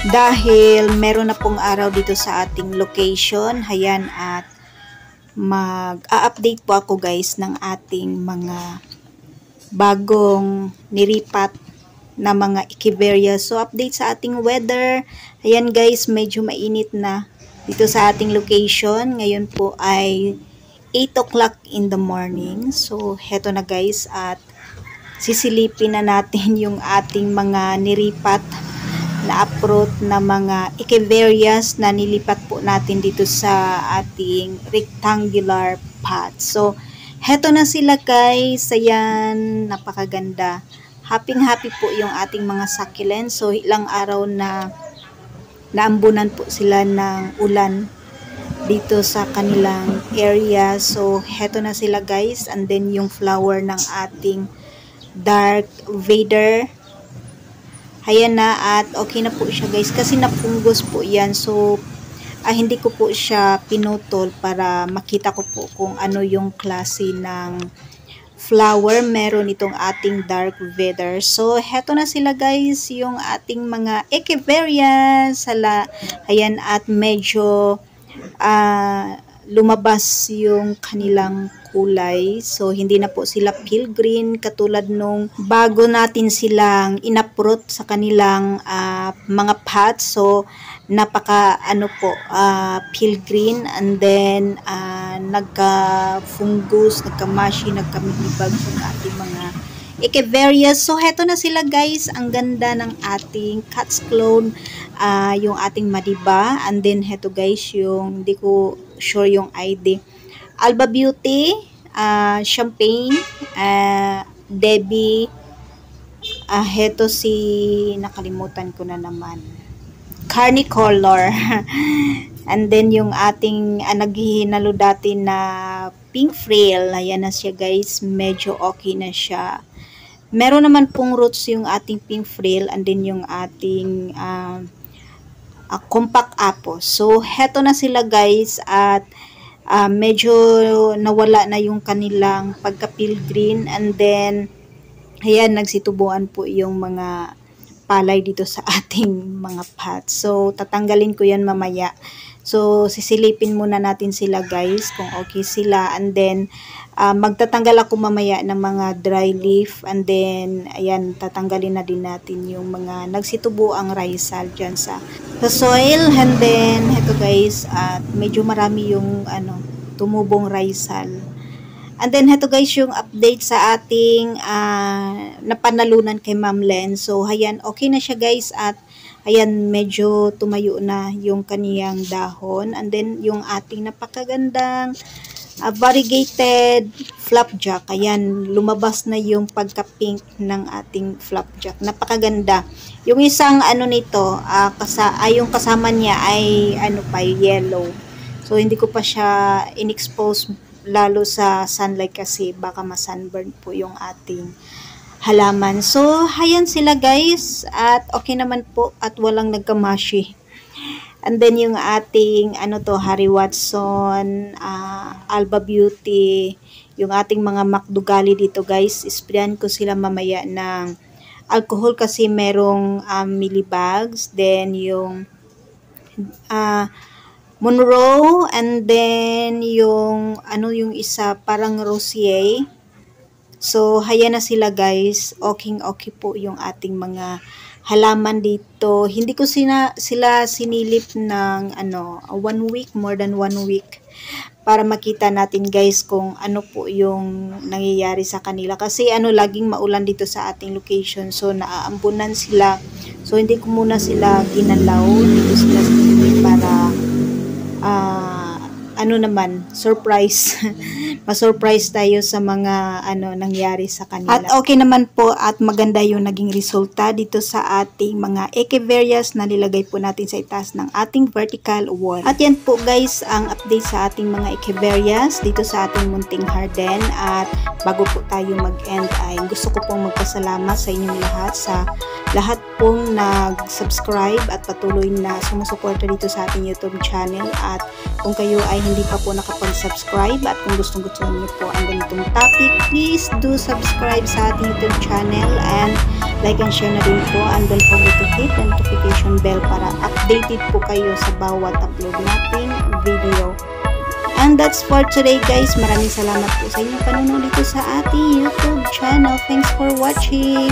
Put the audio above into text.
dahil meron na pong araw dito sa ating location. Ayan, at mag-a-update po ako guys ng ating mga bagong niripat na mga echeveria. So update sa ating weather. Ayan guys, medyo mainit na dito sa ating location. Ngayon po ay 8 o'clock in the morning. So heto na guys, at sisilipin na natin yung ating mga niripat na uproot na mga echeverias na nilipat po natin dito sa ating rectangular pot. So, heto na sila guys. Ayan, napakaganda. Happy po yung ating mga succulents. So, ilang araw na naambunan po sila ng ulan dito sa kanilang area. So, heto na sila guys. And then, yung flower ng ating Dark Vader. Ayan na, at okay na po siya guys kasi napunggos po yan. So hindi ko po siya pinutol para makita ko po kung ano yung klase ng flower meron itong ating Dark Vader. So heto na sila guys, yung ating mga echeverias. Ayan, at medyo lumabas yung kanilang kulay. So, hindi na po sila pale green katulad nung bago natin silang inaprot sa kanilang mga pots. So, napaka pale green, and then nagka-fungus, nagka-mushy, nagka-milibag yung ating mga echeverias. So, heto na sila guys. Ang ganda ng ating cat's clone, yung ating Madiba. And then, heto guys, yung hindi ko sure yung ID. Alba Beauty, Champagne, Debbie, heto si, nakalimutan ko na naman, Carnicolor. And then yung ating naghihinalo dati na Pink Frail, ayan na siya guys, medyo okay na siya. Meron naman pong roots yung ating Pink Frail, and then yung ating Compact Apple. So heto na sila guys, at medyo nawala na yung kanilang pagka-pale green, and then ayan, nagsitubuan po yung mga palay dito sa ating mga pots. So tatanggalin ko yan mamaya. So sisilipin muna natin sila guys kung okay sila, and then magtatanggal ako mamaya ng mga dry leaf, and then ayan, tatanggalin na din natin yung mga nagsitubo ang rhizal dyan sa soil. And then heto guys, at medyo marami yung tumubong rhizal. And then heto guys, yung update sa ating napanalunan kay Ma'am Len. So ayan, okay na siya guys, at ayan, medyo tumayo na yung kaniyang dahon. And then yung ating napakagandang variegated flapjack. Ayan, lumabas na yung pagka-pink ng ating flapjack. Napakaganda. Yung isang nito, yung kasama niya ay yellow. So hindi ko pa siya in-expose lalo sa sunlight kasi baka ma-sunburn po yung ating halaman. So ayan sila guys, at okay naman po at walang nagkamashi. And then yung ating Harry Watson, Alba Beauty, yung ating mga Macdugali dito guys, isprayan ko sila mamaya ng alcohol kasi merong millibags. Then yung Monroe, and then yung isa parang Rosier. So ayan na sila guys, okay po yung ating mga halaman dito. Hindi ko sila sinilip ng 1 week, more than 1 week, para makita natin guys kung ano po yung nangyayari sa kanila. Kasi laging maulan dito sa ating location. So naaambunan sila. So hindi ko muna sila ginalaw. Dito sila sinilip para surprise. Ma-surprise tayo sa mga nangyari sa kanila. At okay naman po, at maganda yung naging resulta dito sa ating mga echeverias na nilagay po natin sa itaas ng ating vertical wall. At yan po guys ang update sa ating mga echeverias dito sa ating munting garden. At bago po tayo mag-end ay gusto ko pong magpasalamat sa inyong lahat, sa lahat pong nag-subscribe at patuloy na sumusuporta dito sa ating YouTube channel. At kung kayo ay hindi pa po nakapag-subscribe at kung gustong-gusto niyo po ang ganitong topic, please do subscribe sa ating YouTube channel and like and share na din po, and don't forget to hit the notification bell channel para updated po kayo sa bawat upload nating video. And that's for today guys. Maraming salamat po sa inyong panonood dito sa ating YouTube channel. Thanks for watching.